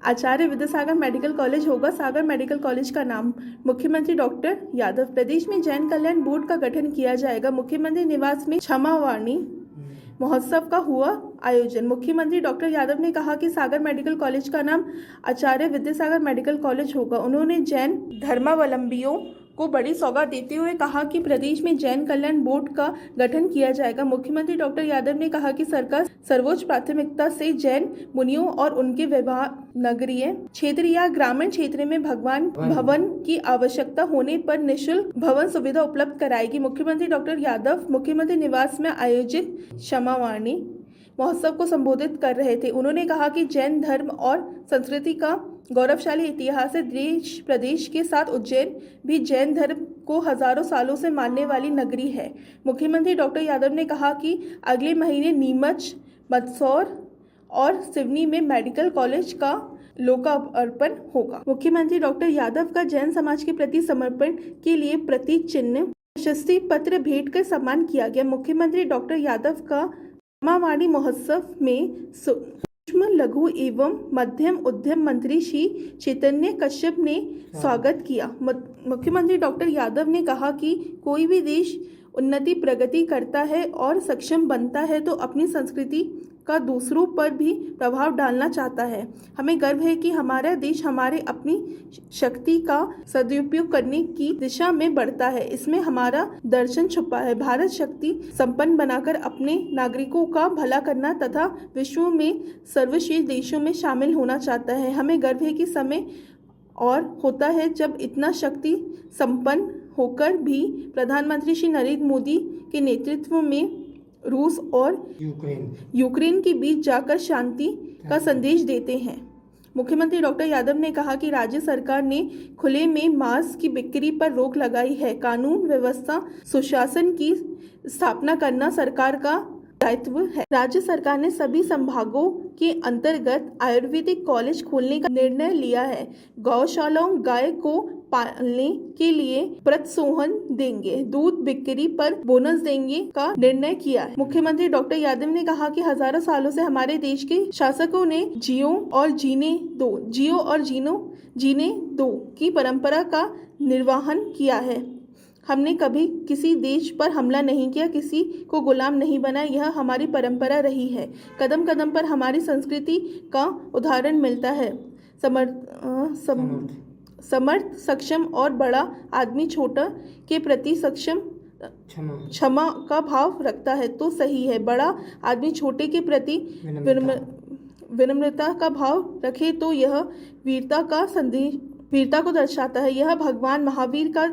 Acharya Vidyasagar medical college होगा सागर medical college का नाम। मुख्यमंत्री डॉक्टर यादव। प्रदेश में जैन कल्याण बोर्ड का गठन किया जाएगा। मुख्यमंत्री निवास में क्षमावाणी महोत्सव का हुआ आयोजन। मुख्यमंत्री डॉक्टर यादव ने कहा कि सागर मेडिकल कॉलेज का नाम आचार्य विद्यासागर मेडिकल कॉलेज होगा। उन्होंने जैन धर्मावलंबियों को बड़ी सौगात देते हुए कहा कि प्रदेश में जैन कल्याण बोर्ड का गठन किया जाएगा। मुख्यमंत्री डॉक्टर यादव ने कहा कि सरकार सर्वोच्च प्राथमिकता से जैन मुनियों और उनके विवाह नगरीय क्षेत्र या ग्रामीण क्षेत्र में भगवान भवन की आवश्यकता होने पर निःशुल्क भवन सुविधा उपलब्ध कराएगी। मुख्यमंत्री डॉक्टर यादव मुख्यमंत्री निवास में आयोजित क्षमावाणी महोत्सव को संबोधित कर रहे थे। उन्होंने कहा कि जैन धर्म और संस्कृति का गौरवशाली इतिहास है। देश प्रदेश के साथ उज्जैन भी जैन धर्म को हजारों सालों से मानने वाली नगरी है। मुख्यमंत्री डॉक्टर यादव ने कहा कि अगले महीने नीमच, मंदसौर और सिवनी में मेडिकल कॉलेज का लोकार्पण होगा। मुख्यमंत्री डॉक्टर यादव का जैन समाज के प्रति समर्पण के लिए प्रतीक चिन्ह प्रशस्ति पत्र भेंट कर सम्मान किया गया। मुख्यमंत्री डॉक्टर यादव का क्षमावाणी महोत्सव में सूक्ष्म लघु एवं मध्यम उद्यम मंत्री श्री चैतन्य कश्यप ने स्वागत किया। मुख्यमंत्री डॉक्टर यादव ने कहा कि कोई भी देश उन्नति प्रगति करता है और सक्षम बनता है तो अपनी संस्कृति का दूसरों पर भी प्रभाव डालना चाहता है। हमें गर्व है कि हमारा देश हमारे अपनी शक्ति का सदुपयोग करने की दिशा में बढ़ता है। इसमें हमारा दर्शन छुपा है। भारत शक्ति संपन्न बनाकर अपने नागरिकों का भला करना तथा विश्व में सर्वश्रेष्ठ देशों में शामिल होना चाहता है। हमें गर्व है कि समय और होता है जब इतना शक्ति संपन्न होकर भी प्रधानमंत्री श्री नरेंद्र मोदी के नेतृत्व में रूस और यूक्रेन के बीच जाकर शांति का संदेश देते हैं। मुख्यमंत्री डॉक्टर यादव ने कहा कि राज्य सरकार ने खुले में मांस की बिक्री पर रोक लगाई है। कानून व्यवस्था सुशासन की स्थापना करना सरकार का दायित्व है। राज्य सरकार ने सभी संभागों के अंतर्गत आयुर्वेदिक कॉलेज खोलने का निर्णय लिया है। गौशालाओं गाय को पालने के लिए प्रोत्साहन देंगे। दूध बिक्री पर बोनस देंगे का निर्णय किया है। मुख्यमंत्री डॉक्टर यादव ने कहा कि हजारों सालों से हमारे देश के शासकों ने जियो और जीने दो की परंपरा का निर्वहन किया है। हमने कभी किसी देश पर हमला नहीं किया, किसी को गुलाम नहीं बनाया। यह हमारी परंपरा रही है। कदम कदम पर हमारी संस्कृति का उदाहरण मिलता है। समर्थ सक्षम और बड़ा आदमी छोटा के प्रति सक्षम क्षमा का भाव रखता है तो सही है। बड़ा आदमी छोटे के प्रति विनम्रता का भाव रखे तो यह वीरता को दर्शाता है। यह भगवान महावीर का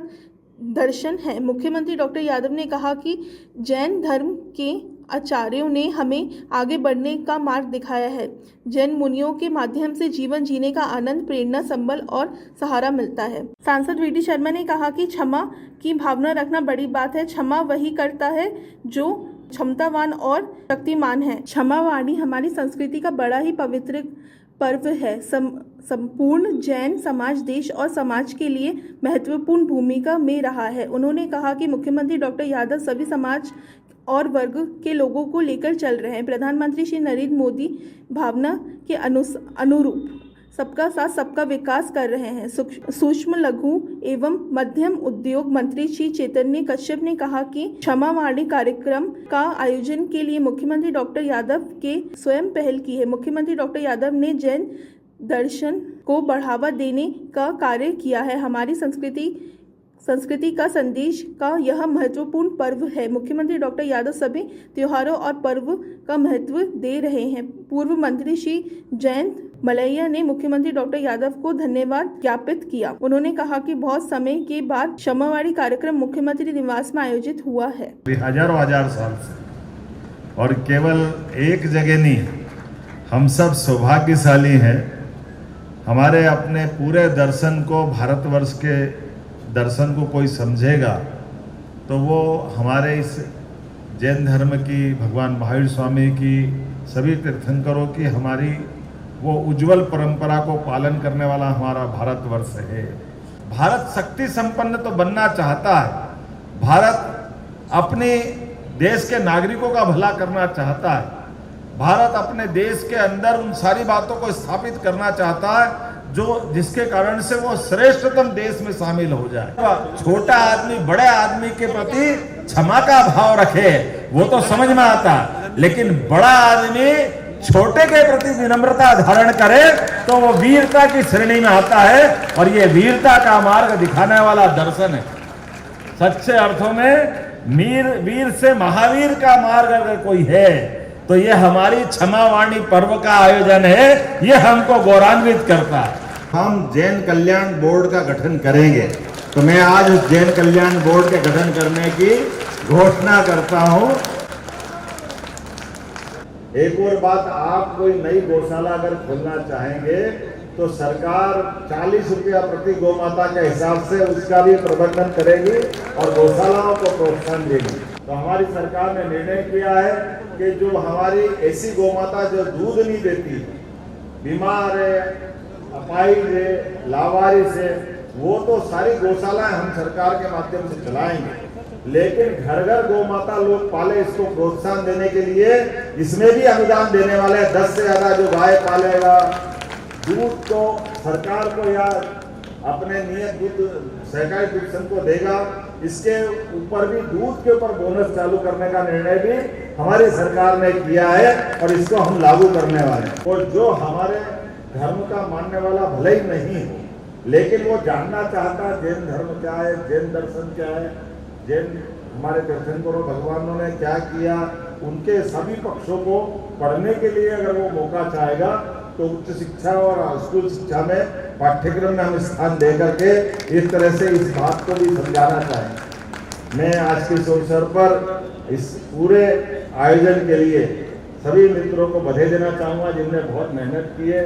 दर्शन है। मुख्यमंत्री डॉक्टर यादव ने कहा कि जैन धर्म के आचार्यों ने हमें आगे बढ़ने का मार्ग दिखाया है। जैन मुनियों के माध्यम से जीवन जीने का आनंद, प्रेरणा, संबल और सहारा मिलता है। सांसद वी डी शर्मा ने कहा कि क्षमा की भावना रखना बड़ी बात है। क्षमा वही करता है जो क्षमतावान और शक्तिमान है। क्षमावाणी हमारी संस्कृति का बड़ा ही पवित्र पर्व है। संपूर्ण जैन समाज देश और समाज के लिए महत्वपूर्ण भूमिका में रहा है। उन्होंने कहा कि मुख्यमंत्री डॉक्टर यादव सभी समाज और वर्ग के लोगों को लेकर चल रहे हैं। प्रधानमंत्री श्री नरेंद्र मोदी भावना के अनुरूप सबका साथ सबका विकास कर रहे हैं। सूक्ष्म लघु एवं मध्यम उद्योग मंत्री श्री चैतन्य कश्यप ने कहा कि क्षमावाणी कार्यक्रम का आयोजन के लिए मुख्यमंत्री डॉक्टर यादव के स्वयं पहल की है। मुख्यमंत्री डॉक्टर यादव ने जैन दर्शन को बढ़ावा देने का कार्य किया है। हमारी संस्कृति का संदेश का यह महत्वपूर्ण पर्व है। मुख्यमंत्री डॉक्टर यादव सभी त्योहारों और पर्व का महत्व दे रहे हैं। पूर्व मंत्री श्री जयंत मलैया ने मुख्यमंत्री डॉक्टर यादव को धन्यवाद ज्ञापित किया। उन्होंने कहा कि बहुत समय के बाद क्षमावाणी कार्यक्रम मुख्यमंत्री निवास में आयोजित हुआ है। हजार साल से और केवल एक जगह नहीं, हम सब सौभाग्यशाली हैं। हमारे अपने पूरे दर्शन को, भारतवर्ष के दर्शन को कोई समझेगा तो वो हमारे इस जैन धर्म की, भगवान महावीर स्वामी की, सभी तीर्थंकरों की हमारी वो उज्जवल परंपरा को पालन करने वाला हमारा भारतवर्ष है। भारत शक्ति संपन्न तो बनना चाहता है। भारत अपने देश के नागरिकों का भला करना चाहता है। भारत अपने देश के अंदर उन सारी बातों को स्थापित करना चाहता है जो जिसके कारण से वो श्रेष्ठतम देश में शामिल हो जाए। छोटा आदमी बड़े आदमी के प्रति क्षमा का भाव रखे वो तो समझ में आता, लेकिन बड़ा आदमी छोटे के प्रति विनम्रता धारण करे तो वो वीरता की श्रेणी में आता है। और ये वीरता का मार्ग दिखाने वाला दर्शन है। सच्चे अर्थों में वीर से महावीर का मार्ग अगर कोई है तो ये हमारी क्षमावाणी पर्व का आयोजन है। ये हमको गौरवान्वित करता है। हम जैन कल्याण बोर्ड का गठन करेंगे, तो मैं आज उस जैन कल्याण बोर्ड के गठन करने की घोषणा करता हूं। एक और बात, आप कोई नई गौशाला अगर खोलना चाहेंगे तो सरकार 40 रुपया प्रति गौमाता के हिसाब से उसका भी प्रबंधन करेगी और गौशालाओं को प्रोत्साहन देगी। तो हमारी सरकार ने निर्णय किया है कि जो हमारी ऐसी गौमाता जो दूध नहीं देती, बीमार है, अपाहिज है, लावारिस है, वो तो सारी गौशालाएं हम सरकार के माध्यम से चलाएंगे। लेकिन घर घर गौमाता लोग पाले, इसको प्रोत्साहन देने के लिए इसमें भी अनुदान देने वाले हैं। 10 से ज्यादा जो गाय पालेगा, दूध को सरकार को या अपने नियत दूध सहकारी दूध संघ को देगा, इसके ऊपर भी दूध के ऊपर बोनस चालू करने का निर्णय भी हमारी सरकार ने किया है और इसको हम लागू करने वाले हैं। और जो हमारे धर्म का मानने वाला भले ही नहीं हो, लेकिन वो जानना चाहता है जैन धर्म क्या है, जैन दर्शन क्या है, जैन हमारे तीर्थंकरों भगवानों ने क्या किया, उनके सभी पक्षों को पढ़ने के लिए अगर वो मौका चाहेगा तो उच्च शिक्षा और स्कूल शिक्षा में पाठ्यक्रम में हम स्थान दे करके इस तरह से इस बात को भी समझाना चाहेंगे। मैं आज के इस अवसर पर इस पूरे आयोजन के लिए सभी मित्रों को बधाई देना चाहूँगा जिनने बहुत मेहनत की है।